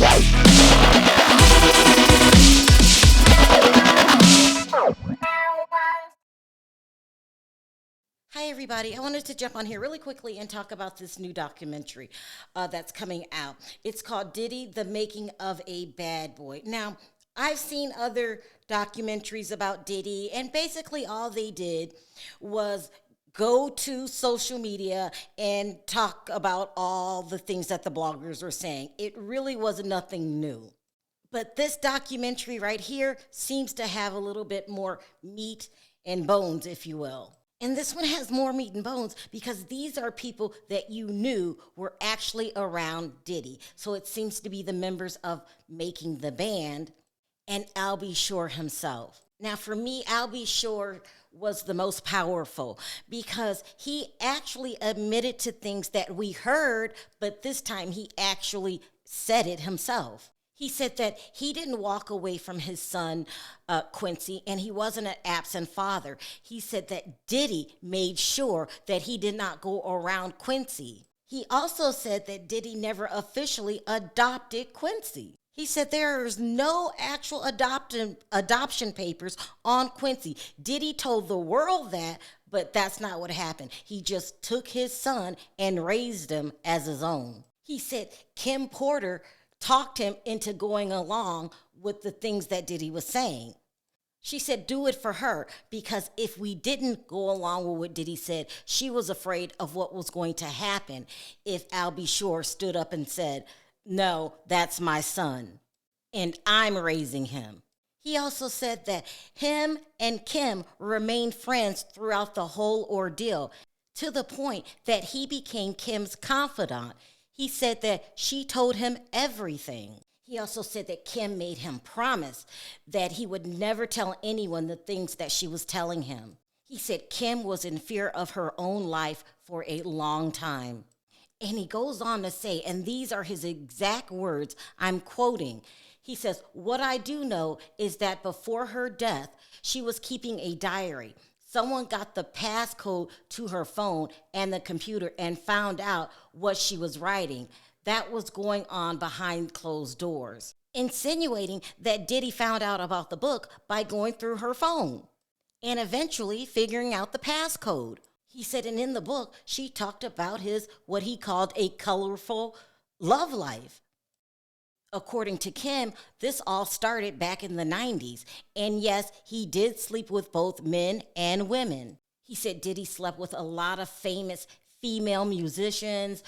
Hi, everybody. I wanted to jump on here really quickly and talk about this new documentary that's coming out. It's called Diddy, The Making of a Bad Boy. Now, I've seen other documentaries about Diddy, and basically all they did was go to social media and talk about all the things that the bloggers were saying. It really was nothing new. But this documentary right here seems to have a little bit more meat and bones, if you will. And this one has more meat and bones because these are people that you knew were actually around Diddy. So it seems to be the members of Making the Band and Al B. Sure himself. Now, for me, Al B. Sure was the most powerful because he actually admitted to things that we heard, but this time he actually said it himself. He said that he didn't walk away from his son, Quincy, and he wasn't an absent father. He said that Diddy made sure that he did not go around Quincy. He also said that Diddy never officially adopted Quincy. He said there's no actual adoption papers on Quincy. Diddy told the world that, but that's not what happened. He just took his son and raised him as his own. He said Kim Porter talked him into going along with the things that Diddy was saying. She said, do it for her, because if we didn't go along with what Diddy said, she was afraid of what was going to happen if Al B. Sure stood up and said, no, that's my son, and I'm raising him. He also said that him and Kim remained friends throughout the whole ordeal, to the point that he became Kim's confidant. He said that she told him everything. He also said that Kim made him promise that he would never tell anyone the things that she was telling him. He said Kim was in fear of her own life for a long time. And he goes on to say, and these are his exact words, I'm quoting. He says, what I do know is that before her death, she was keeping a diary. Someone got the passcode to her phone and the computer and found out what she was writing. That was going on behind closed doors, insinuating that Diddy found out about the book by going through her phone and eventually figuring out the passcode. He said, and in the book, she talked about his, what he called a colorful love life. According to Kim, this all started back in the 90s. And yes, he did sleep with both men and women. He said Diddy slept with a lot of famous female musicians,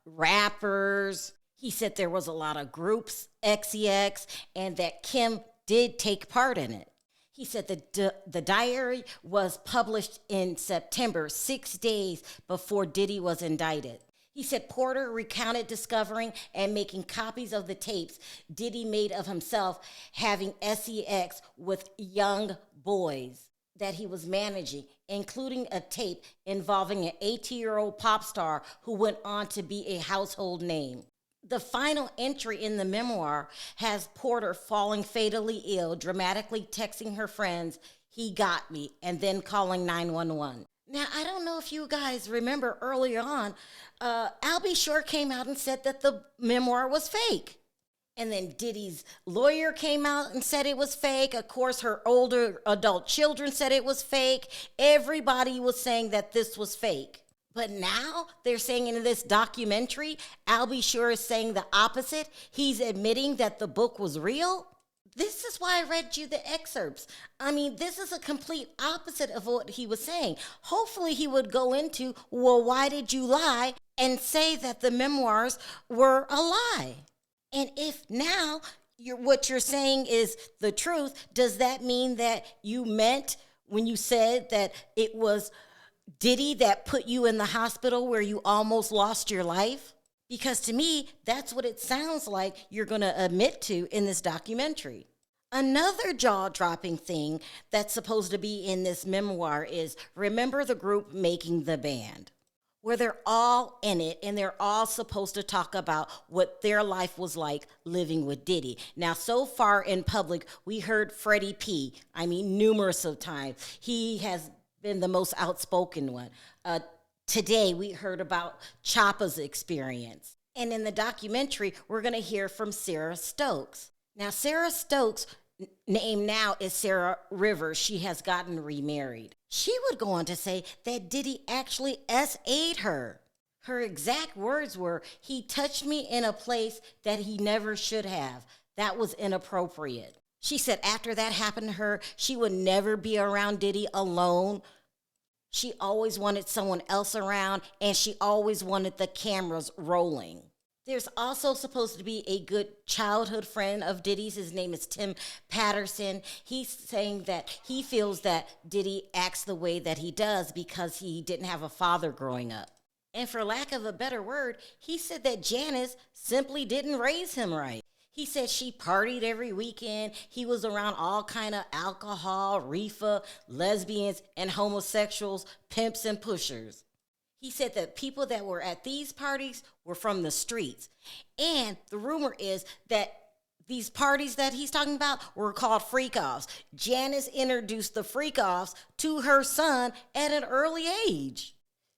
rappers. He said there was a lot of groups, XEX, and that Kim did take part in it. He said the diary was published in September, 6 days before Diddy was indicted. He said Porter recounted discovering and making copies of the tapes Diddy made of himself having sex with young boys that he was managing, including a tape involving an 18-year-old pop star who went on to be a household name. The final entry in the memoir has Porter falling fatally ill, dramatically texting her friends, "He got me," and then calling 911. Now, I don't know if you guys remember earlier on, Al B. Sure came out and said that the memoir was fake. And then Diddy's lawyer came out and said it was fake. Of course, her older adult children said it was fake. Everybody was saying that this was fake. But now they're saying in this documentary, Al B. Sure is saying the opposite. He's admitting that the book was real. This is why I read you the excerpts. I mean, this is a complete opposite of what he was saying. Hopefully he would go into, well, why did you lie? And say that the memoirs were a lie. And if now what you're saying is the truth, does that mean that you meant when you said that it was Diddy that put you in the hospital where you almost lost your life? Because to me, that's what it sounds like you're going to admit to in this documentary. Another jaw-dropping thing that's supposed to be in this memoir is, remember the group Making the Band, where they're all in it and they're all supposed to talk about what their life was like living with Diddy. Now, so far in public, we heard Freddie P. Numerous of times. He has been the most outspoken one. Today, we heard about Choppa's experience. And in the documentary, we're going to hear from Sarah Stokes. Now, Sarah Stokes' name now is Sarah Rivers. She has gotten remarried. She would go on to say that Diddy actually SA'd her. Her exact words were, "He touched me in a place that he never should have. That was inappropriate." She said after that happened to her, she would never be around Diddy alone. She always wanted someone else around, and she always wanted the cameras rolling. There's also supposed to be a good childhood friend of Diddy's. His name is Tim Patterson. He's saying that he feels that Diddy acts the way that he does because he didn't have a father growing up. And for lack of a better word, he said that Janice simply didn't raise him right. He said she partied every weekend. He was around all kind of alcohol, reefer, lesbians, and homosexuals, pimps, and pushers. He said that people that were at these parties were from the streets. And the rumor is that these parties that he's talking about were called freak-offs. Janice introduced the freak-offs to her son at an early age.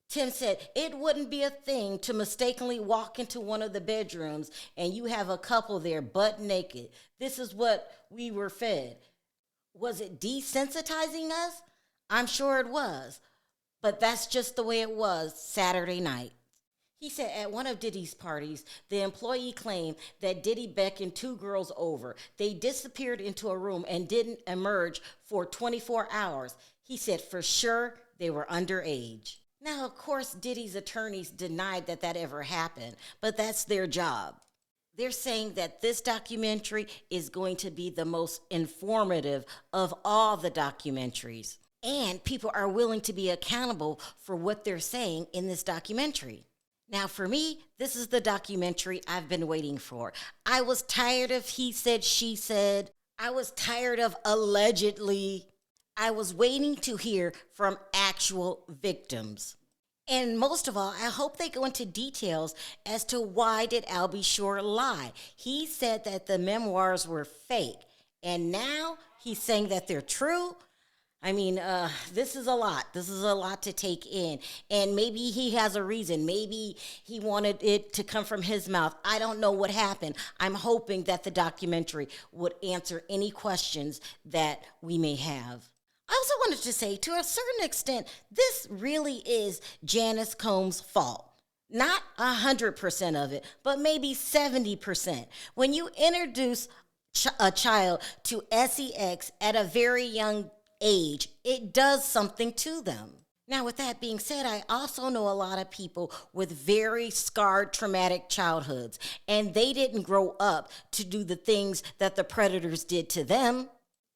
Tim said it wouldn't be a thing to mistakenly walk into one of the bedrooms and you have a couple there butt naked. This is what we were fed. Was it desensitizing us? I'm sure it was. But that's just the way it was Saturday night. He said at one of Diddy's parties, the employee claimed that Diddy beckoned two girls over. They disappeared into a room and didn't emerge for 24 hours. He said for sure they were underage. Now, of course, Diddy's attorneys denied that ever happened, but that's their job. They're saying that this documentary is going to be the most informative of all the documentaries. And people are willing to be accountable for what they're saying in this documentary. Now, for me, this is the documentary I've been waiting for. I was tired of he said, she said. I was tired of allegedly. I was waiting to hear from actual victims. And most of all, I hope they go into details as to why did Albie Shore lie. He said that the memoirs were fake, and now he's saying that they're true. I mean, this is a lot. This is a lot to take in. And maybe he has a reason. Maybe he wanted it to come from his mouth. I don't know what happened. I'm hoping that the documentary would answer any questions that we may have. I also wanted to say, to a certain extent, this really is Janice Combs' fault. Not 100% of it, but maybe 70%. When you introduce a child to sex at a very young age, it does something to them. Now, with that being said, I also know a lot of people with very scarred, traumatic childhoods, and they didn't grow up to do the things that the predators did to them.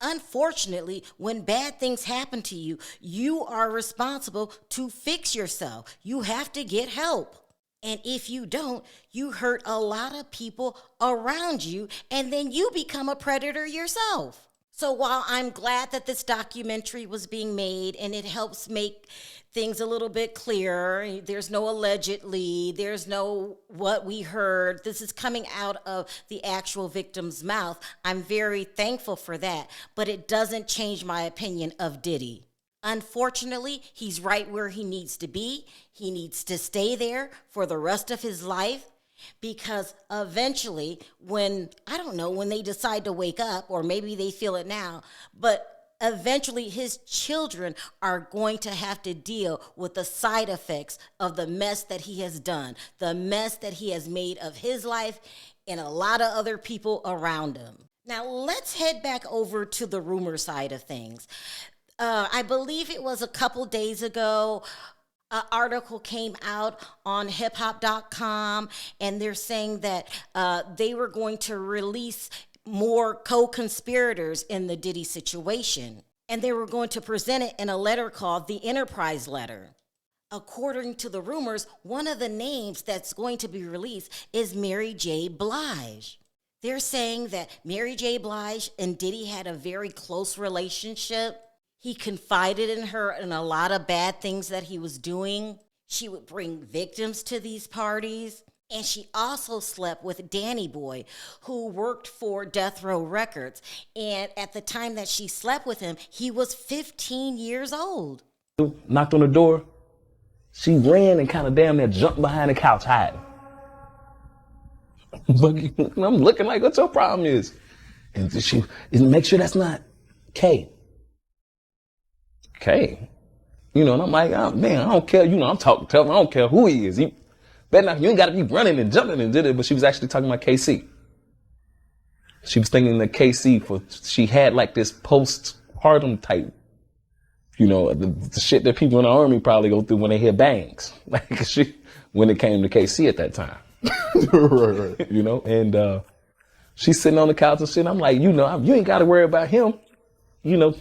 Unfortunately, when bad things happen to you, you are responsible to fix yourself. You have to get help. And if you don't, you hurt a lot of people around you, and then you become a predator yourself. So while I'm glad that this documentary was being made and it helps make things a little bit clearer, there's no allegedly, there's no what we heard, this is coming out of the actual victim's mouth. I'm very thankful for that, but it doesn't change my opinion of Diddy. Unfortunately, he's right where he needs to be. He needs to stay there for the rest of his life. Because eventually, when they decide to wake up, or maybe they feel it now, but eventually his children are going to have to deal with the side effects of the mess that he has done, the mess that he has made of his life and a lot of other people around him. Now, let's head back over to the rumor side of things. I believe it was a couple days ago, an article came out on hiphop.com, and they're saying that they were going to release more co-conspirators in the Diddy situation, and they were going to present it in a letter called the Enterprise Letter. According to the rumors, one of the names that's going to be released is Mary J. Blige. They're saying that Mary J. Blige and Diddy had a very close relationship. He confided in her in a lot of bad things that he was doing. She would bring victims to these parties. And she also slept with Danny Boy, who worked for Death Row Records. And at the time that she slept with him, he was 15 years old. Knocked on the door. She ran and kind of damn near jumped behind the couch hiding. But I'm looking like, what your problem is? And she, make sure that's not K. K. You know, and I'm like, oh, man, I don't care. You know, I'm talking, tell him I don't care who he is. You ain't got to be running and jumping and did it. But she was actually talking about KC. She was thinking that KC she had like this postpartum type, you know, the shit that people in the army probably go through when they hear bangs. Like when it came to KC at that time. Right. You know, and she's sitting on the couch and shit. I'm like, you know, you ain't got to worry about him. You know,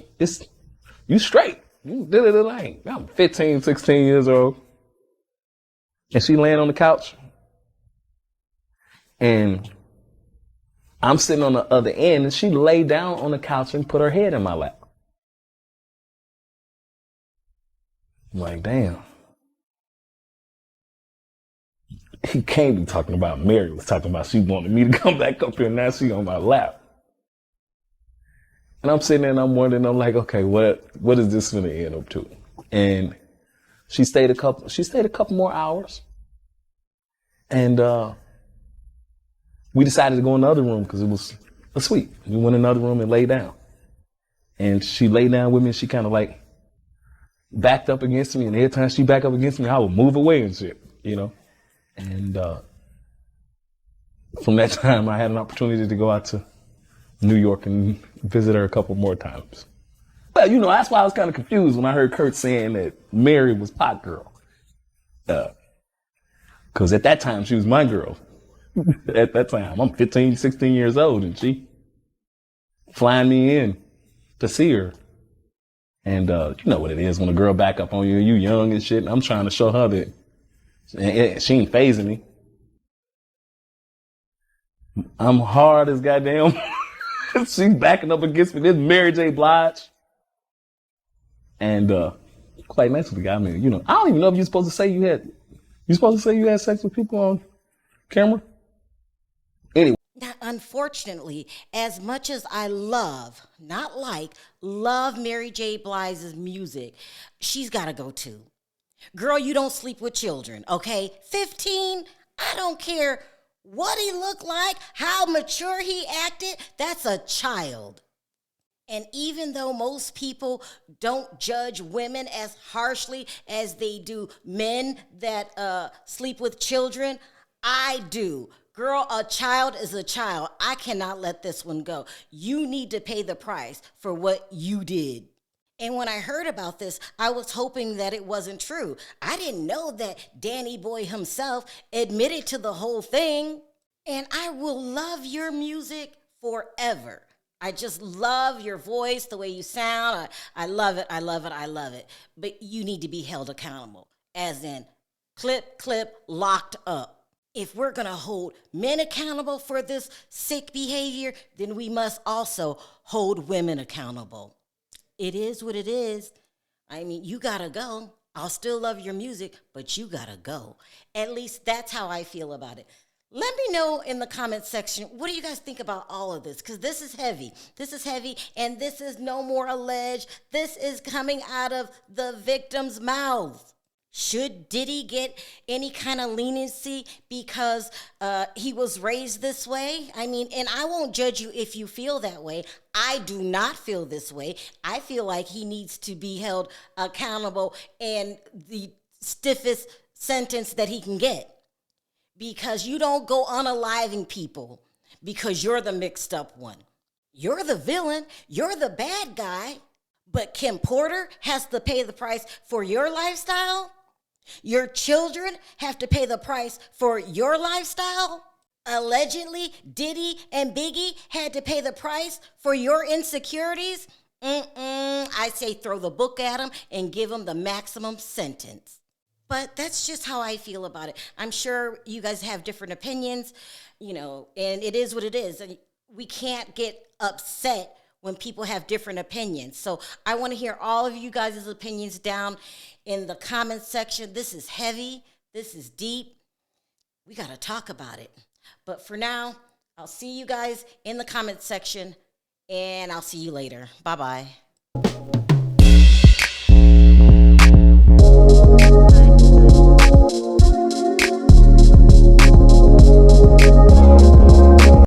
you straight. You did it like, I'm 15, 16 years old. And she laying on the couch. And I'm sitting on the other end, and she laid down on the couch and put her head in my lap. I'm like, damn. He can't be talking about Mary was talking about she wanted me to come back up here, and now she on my lap. And I'm sitting there and I'm wondering, I'm like, okay, what is this gonna end up to? And she stayed a couple more hours. And we decided to go in the other room because it was a suite. We went in another room and laid down. And she laid down with me and she kind of like backed up against me. And every time she backed up against me, I would move away and shit, you know? And from that time, I had an opportunity to go out to New York and visit her a couple more times. Well, you know, that's why I was kind of confused when I heard Kurt saying that Mary was pot girl. Because at that time, she was my girl. At that time, I'm 15, 16 years old, and she flying me in to see her. And you know what it is when a girl back up on you and you young and shit. And I'm trying to show her that she ain't phasing me. I'm hard as goddamn. She's backing up against me. This Mary J. Blige. And quite nice with the guy. I mean, you know, I don't even know if you're supposed to say you had sex with people on camera. Anyway. Now, unfortunately, as much as I love Mary J. Blige's music, she's got to go too. Girl, you don't sleep with children, okay? 15, I don't care what he looked like, how mature he acted, that's a child. And even though most people don't judge women as harshly as they do men that sleep with children, I do. Girl, a child is a child. I cannot let this one go. You need to pay the price for what you did. And when I heard about this, I was hoping that it wasn't true. I didn't know that Danny Boy himself admitted to the whole thing. And I will love your music forever. I just love your voice, the way you sound. I love it, I love it, I love it. But you need to be held accountable, as in clip, locked up. If we're going to hold men accountable for this sick behavior, then we must also hold women accountable. It is what it is. I mean, you got to go. I'll still love your music, but you got to go. At least that's how I feel about it. Let me know in the comment section, what do you guys think about all of this? Because this is heavy. This is heavy, and this is no more alleged. This is coming out of the victim's mouth. Should Diddy get any kind of leniency because he was raised this way? I mean, and I won't judge you if you feel that way. I do not feel this way. I feel like he needs to be held accountable and the stiffest sentence that he can get. Because you don't go unaliving people because you're the mixed up one. You're the villain. You're the bad guy. But Kim Porter has to pay the price for your lifestyle? Your children have to pay the price for your lifestyle? Allegedly, Diddy and Biggie had to pay the price for your insecurities? I say throw the book at them and give them the maximum sentence. But that's just how I feel about it. I'm sure you guys have different opinions, you know, and it is what it is. And we can't get upset when people have different opinions. So I want to hear all of you guys' opinions down in the comment section. This is heavy. This is deep. We got to talk about it. But for now, I'll see you guys in the comment section, and I'll see you later. Bye-bye.